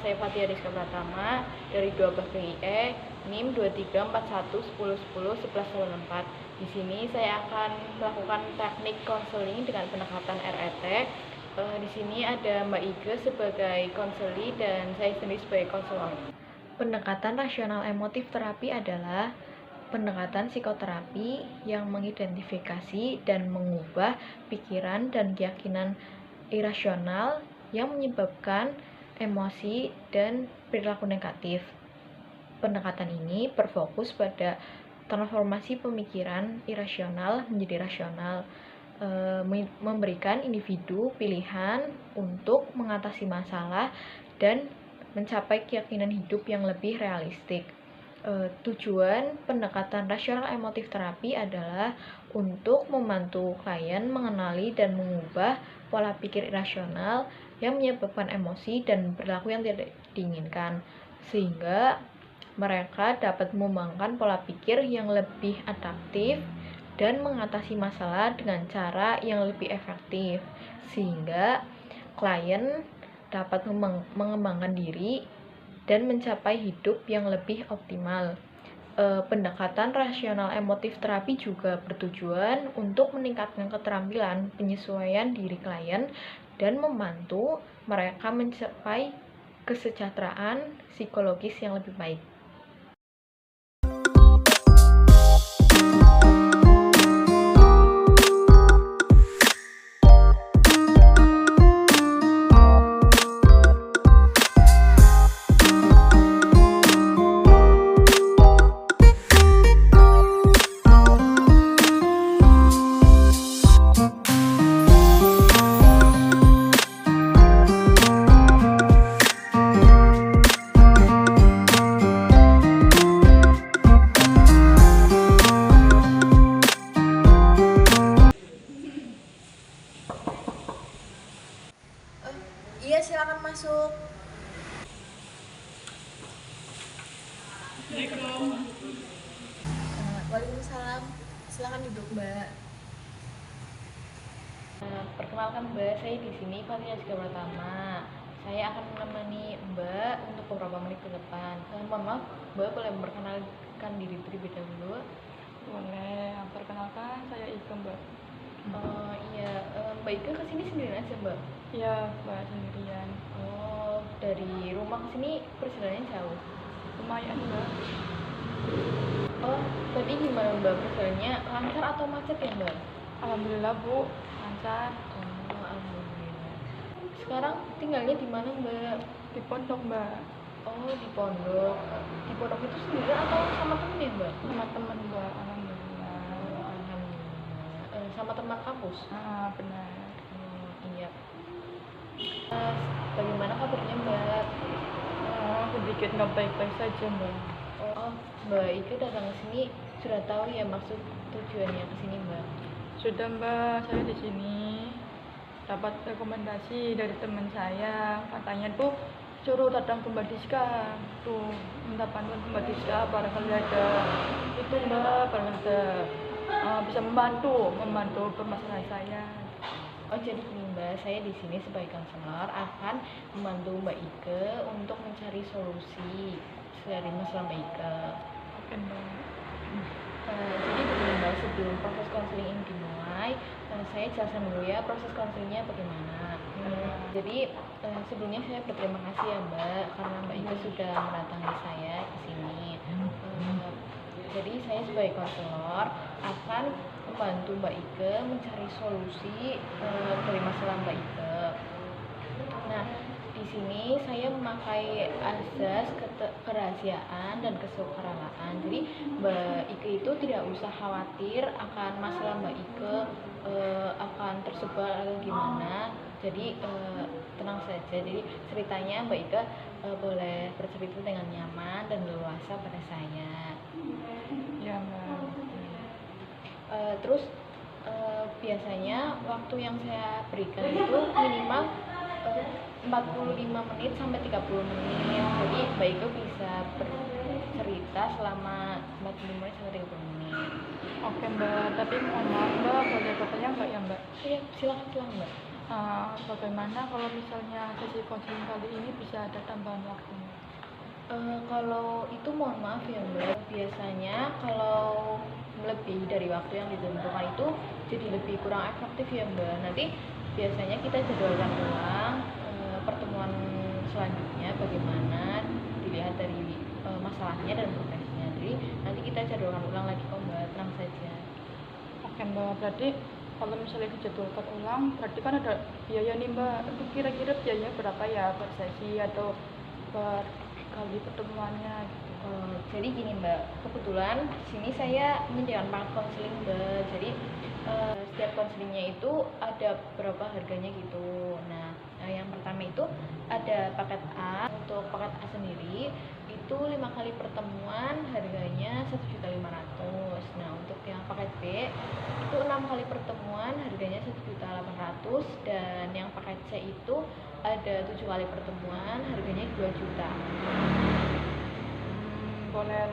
saya Fatia Rizka Pratama dari 12 PIE, NIM 234110101194. Di sini saya akan melakukan teknik konseling dengan pendekatan RET. Di sini ada Mbak Ige sebagai konseli dan saya sendiri sebagai konselor. Pendekatan rasional emotif terapi adalah pendekatan psikoterapi yang mengidentifikasi dan mengubah pikiran dan keyakinan irasional yang menyebabkan emosi dan perilaku negatif. Pendekatan ini berfokus pada transformasi pemikiran irasional menjadi rasional, memberikan individu pilihan untuk mengatasi masalah dan mencapai keyakinan hidup yang lebih realistik. Tujuan pendekatan rasional emotif terapi adalah untuk membantu klien mengenali dan mengubah pola pikir irasional yang menyebabkan emosi dan perilaku yang tidak diinginkan, sehingga mereka dapat mengembangkan pola pikir yang lebih adaptif dan mengatasi masalah dengan cara yang lebih efektif, sehingga klien dapat mengembangkan diri dan mencapai hidup yang lebih optimal. Pendekatan rasional emotif terapi juga bertujuan untuk meningkatkan keterampilan penyesuaian diri klien dan membantu mereka mencapai kesejahteraan psikologis yang lebih baik. Iya, silakan masuk. Assalamualaikum. Waalaikumsalam. Silakan duduk, Mbak. Perkenalkan Mbak, saya di sini Fatia Rizka Pratama. Saya akan menemani Mbak untuk beberapa menit ke depan. Mohon maaf, Mbak boleh memperkenalkan diri terlebih dahulu? Boleh, perkenalkan saya Ike, Mbak. Iya, Mbak Ike kesini sendirian aja, Mbak? Iya, Mbak, sendirian. Oh, dari rumah ke sini perjalanannya jauh? Lumayan, Mbak. Oh, tadi gimana Mbak perjalanannya? Lancar atau macet ya, Mbak? Alhamdulillah, Bu, lancar. Oh, alhamdulillah. Sekarang tinggalnya di mana, Mbak? Di pondok, Mbak. Oh, di pondok. Di pondok itu sendirian atau sama temen ya, Mbak? Sama teman, Mbak. Alhamdulillah. Oh, alhamdulillah. Sama teman kampus? Benar. Oh, iya. Bagaimana kabarnya, Mbak? Sedikit nggak baik-baik saja, Mbak. Oh, Mbak Ike datang ke sini sudah tahu ya maksud tujuannya ke sini, Mbak? Sudah, Mbak. Saya di sini dapat rekomendasi dari teman saya. Katanya tuh suruh datang ke Mbak Diska. Tuh, minta bantuan ke Mbak Diska. Barangkali ada itu, Mbak. Barangkali bisa membantu permasalahan saya. Oh, jadi gini Mbak, saya di sini sebagai konselor akan membantu Mbak Ike untuk mencari solusi dari masalah Mbak Ike. Oke, Mbak. Jadi begini Mbak, sebelum proses konseling ini dimulai, saya jelaskan dulu ya proses konselingnya bagaimana. Jadi sebelumnya saya berterima kasih ya Mbak, karena Mbak Ike sudah mendatangi saya ke sini. Jadi saya sebagai konselor akan membantu Mbak Ike mencari solusi dari masalah Mbak Ike. Nah, di sini saya memakai azas kerahasiaan dan kesukarelaan. Jadi Mbak Ike itu tidak usah khawatir akan masalah Mbak Ike akan tersebar atau gimana. Jadi tenang saja. Jadi ceritanya Mbak Ike boleh bercerita dengan nyaman dan leluasa pada saya. Ya, Mbak. Terus biasanya waktu yang saya berikan itu minimal 45 menit sampai 30 menit. Jadi Mbak Ike bisa bercerita selama 45 menit sampai 30 menit. Oke, Mbak. Tapi mohon maaf, Mbak, boleh bertanya nggak ya, Mbak? Iya, silakan Mbak. Bagaimana kalau misalnya sesi konseling kali ini bisa ada tambahan waktu? Kalau itu mohon maaf ya Mbak, biasanya kalau melebihi dari waktu yang ditentukan itu jadi lebih kurang efektif ya Mbak. Nanti biasanya kita jadwalkan ulang pertemuan selanjutnya bagaimana dilihat dari masalahnya dan progresnya. Jadi nanti kita jadwalkan ulang lagi kok Mbak, tenang saja. Oke Mbak, berarti kalau misalnya dijadwalkan ulang, berarti kan ada biaya nih Mbak. Itu kira-kira biayanya berapa ya per sesi atau per kali pertemuannya gitu? Jadi gini Mbak, kebetulan di sini saya menyediakan paket konseling Mbak. Jadi setiap konselingnya itu ada berapa harganya gitu. Nah, yang pertama itu ada paket A. Untuk paket A sendiri itu 5 kali pertemuan harganya 1.500.000. Nah, untuk yang paket B itu 6 kali pertemuan harganya 1.800.000 dan yang paket C itu ada 7 kali pertemuan harganya 2 juta. Boleh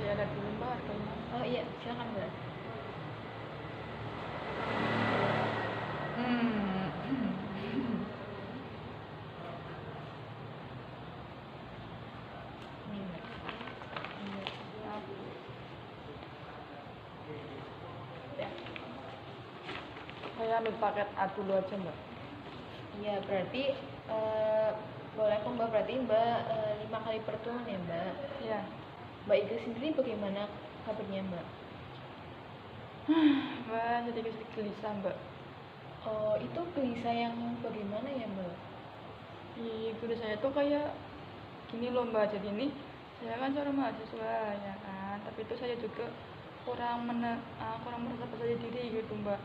saya lihat dulu Mbak harganya? Oh iya, silakan Mbak. Ini Mbak. Ya. Saya ambil paket A dulu aja Mbak. Iya, berarti boleh kok Mbak, berarti Mbak 5 kali pertemuan ya Mbak. Iya. Mbak Iga sendiri bagaimana kabarnya Mbak? Mbak jadi gelisah Mbak. Oh, itu gelisah yang bagaimana ya Mbak? Guru saya tuh kayak gini loh Mbak, jadi ini saya kan seorang mahasiswa ya kan, tapi itu saya juga kurang merasa percaya diri gitu Mbak.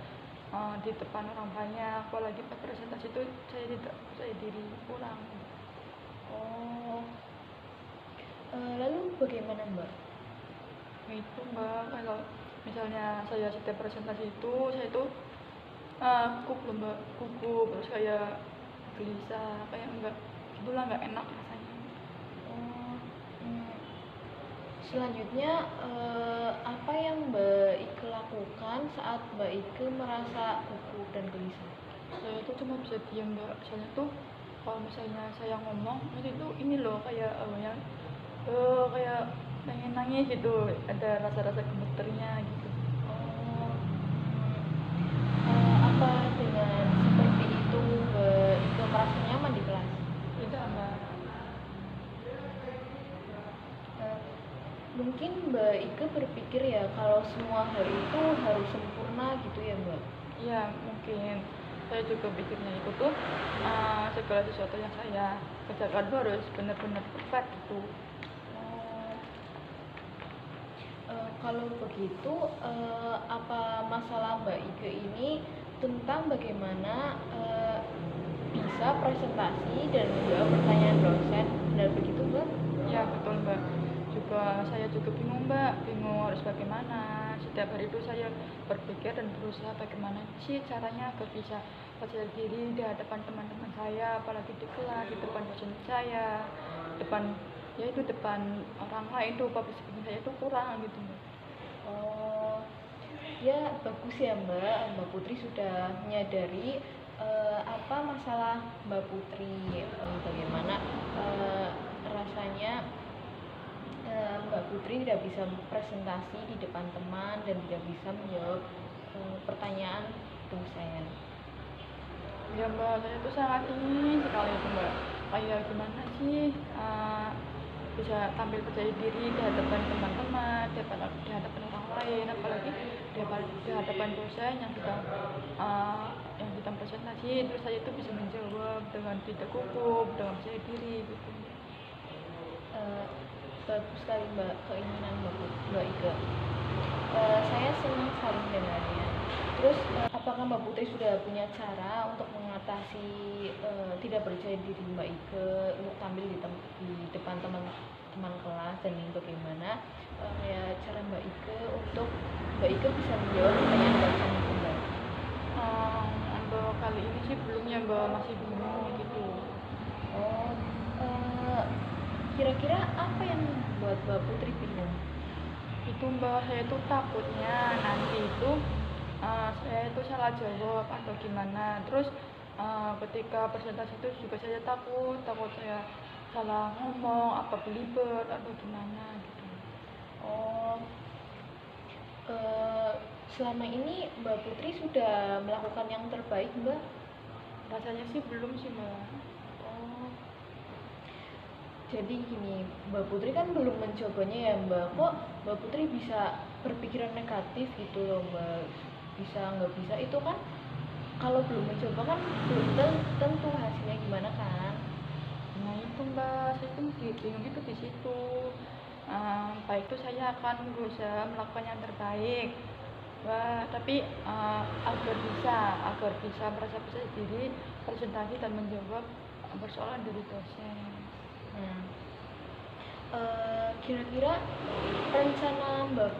Di depan orang banyak, apalagi pas presentasi itu saya tidak percaya diri, kurang. Oh, lalu bagaimana Mbak? Itu Mbak, kalau misalnya saya setiap presentasi itu saya itu gugup loh Mbak, gugup, terus kayak gelisah, kayak enggak gitulah, nggak enak rasanya. Oh, selanjutnya apa yang Mbak Ike lakukan saat Mbak Ike merasa gugup dan gelisah? Saya itu cuma bisa diam Mbak, soalnya tuh kalau misalnya saya ngomong itu ini loh kayak kayak pengen nangis gitu, ada rasa-rasa gemeternya gitu. Oh, apa dengan seperti itu Mbak Ike merasa nyaman di kelas? Tidak Mbak. Mungkin Mbak Ike berpikir ya kalau semua hal itu harus sempurna gitu ya Mbak? Iya mungkin, saya juga pikirnya itu tuh segala sesuatu yang saya kerjakan tuh harus benar-benar perfect gitu. Kalau begitu, apa masalah Mbak Ike ini tentang bagaimana bisa presentasi dan menjawab pertanyaan dosen, benar begitu Mbak? Ya betul Mbak, juga saya juga bingung Mbak, bingung harus bagaimana. Setiap hari itu saya berpikir dan berusaha bagaimana sih caranya agar bisa percaya diri di hadapan teman-teman saya, apalagi di kelas, di depan dosen saya, depan depan orang lain tuh public speaking saya itu kurang gitu Mbak. Oh, ya bagus ya Mbak Putri sudah menyadari apa masalah Mbak Putri, bagaimana rasanya Mbak Putri tidak bisa presentasi di depan teman dan tidak bisa menjawab pertanyaan dosen. Ya Mbak, saya tuh sangat ingin sekali itu Mbak, kayak gimana sih bisa tampil percaya diri di hadapan teman-teman, di hadapan orang lain, apalagi di hadapan dosen yang kita presentasi, terus saya itu bisa menjawab dengan tidak gugup, dengan percaya diri gitu. Bagus sekali Mbak, keinginan Mbak Ika. Saya senang sekali mendengarnya. Terus apakah Mbak Putri sudah punya cara untuk mengatasi tidak percaya diri Mbak Ike untuk tampil di depan teman kelas, dan bagaimana ya cara Mbak Ike untuk Mbak Ike bisa menjawab pertanyaan dosen itu Mbak? Untuk kali ini sih belum ya Mbak, masih bingung gitu. Oh, kira-kira apa yang membuat Mbak Putri bingung? Itu Mbak, saya tuh takutnya nanti itu saya itu salah jawab atau gimana, terus ketika presentasi itu juga saya takut saya salah ngomong, apa belibet atau gimana gitu. Oh, selama ini Mbak Putri sudah melakukan yang terbaik, Mbak? Rasanya sih belum sih Mbak. Oh, jadi gini, Mbak Putri kan belum mencobanya ya, Mbak. Kok Mbak Putri bisa berpikiran negatif gitu loh, Mbak? Bisa nggak bisa itu kan kalau belum mencoba kan belum tentu hasilnya gimana kan? Nah itu Mbak, saya tuh bingung itu di situ. Baik itu saya akan berusaha melakukan yang terbaik. Wah, tapi agar bisa merasa percaya diri, presentasi dan menjawab persoalan dari dosen. Hmm. Kira-kira rencana Mbak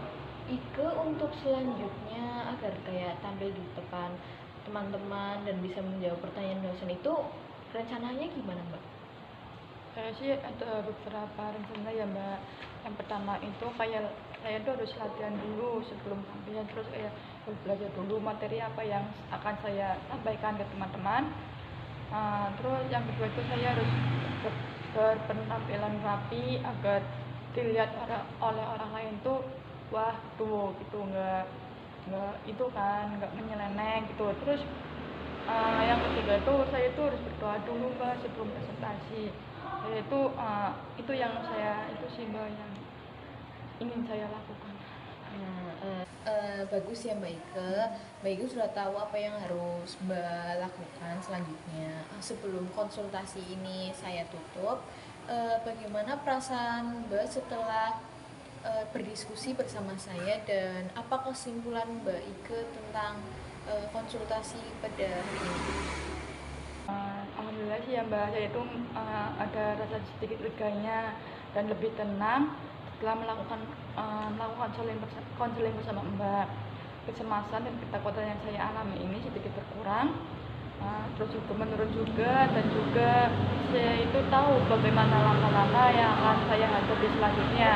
Ike untuk selanjutnya agar kayak tampil di depan teman-teman dan bisa menjawab pertanyaan dosen itu rencananya gimana, Mbak? Saya sih ada beberapa rencana ya Mbak. Yang pertama itu kayak saya tuh harus latihan dulu sebelum tampil, terus kayak harus belajar dulu materi apa yang akan saya sampaikan ke teman-teman. Terus yang kedua itu saya harus berpenampilan rapi agar dilihat oleh orang lain tuh wah tuh gitu nggak itu kan nggak menyeleneh gitu. Terus yang ketiga itu saya itu harus berdoa dulu Mbak sebelum presentasi. Itu yang saya itu sih Mbak yang ingin saya lakukan. Bagus ya Mbak Ike. Mbak Ike sudah tahu apa yang harus Mbak lakukan selanjutnya. Sebelum konsultasi ini saya tutup, bagaimana perasaan Mbak setelah berdiskusi bersama saya dan apa kesimpulan Mbak Ike tentang konsultasi pada hari ini? Alhamdulillah sih ya Mbak, saya itu ada rasa sedikit leganya dan lebih tenang setelah melakukan konseling bersama Mbak. Kecemasan dan ketakutan yang saya alami ini sedikit berkurang, terus juga menurun juga, dan juga saya itu tahu bagaimana langkah-langkah yang akan saya hadapi selanjutnya.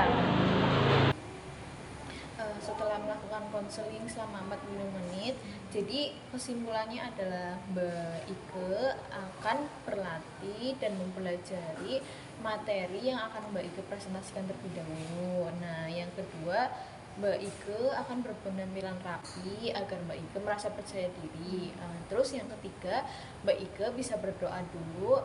Setelah melakukan konseling selama 45 menit, jadi kesimpulannya adalah Mbak Ike akan berlatih dan mempelajari materi yang akan Mbak Ike presentasikan terlebih dahulu. Nah, yang kedua, Mbak Ike akan berpenampilan rapi agar Mbak Ike merasa percaya diri. Terus yang ketiga, Mbak Ike bisa berdoa dulu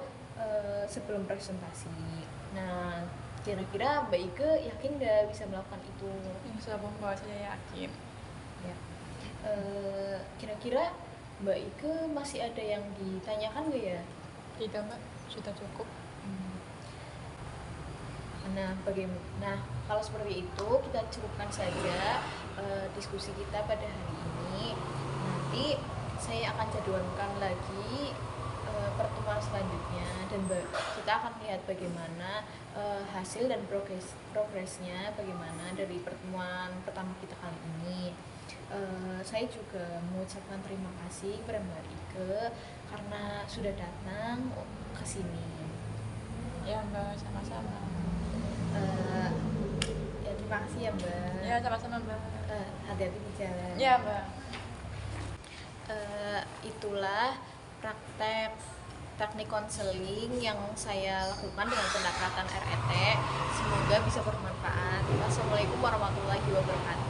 sebelum presentasi. Nah, kira-kira Mbak Ike yakin nggak bisa melakukan itu? Insya Allah Mbak, saya yakin. Ya. Kira-kira Mbak Ike masih ada yang ditanyakan nggak ya? Tidak Mbak, sudah cukup. Nah, kalau seperti itu kita cukupkan saja diskusi kita pada hari ini. Nanti saya akan jadwalkan lagi pertemuan selanjutnya dan kita akan lihat bagaimana hasil dan progresnya bagaimana dari pertemuan pertama kita kali ini. Saya juga mengucapkan terima kasih kepada Mbak Ike karena sudah datang ke sini. Ya Mbak, sama-sama. Ya terima kasih ya Mbak. Ya sama-sama Mbak. Hati-hati di jalan. Ya Mbak. Itulah praktek teknik konseling yang saya lakukan dengan pendekatan RET. Semoga bisa bermanfaat. Wassalamualaikum warahmatullahi wabarakatuh.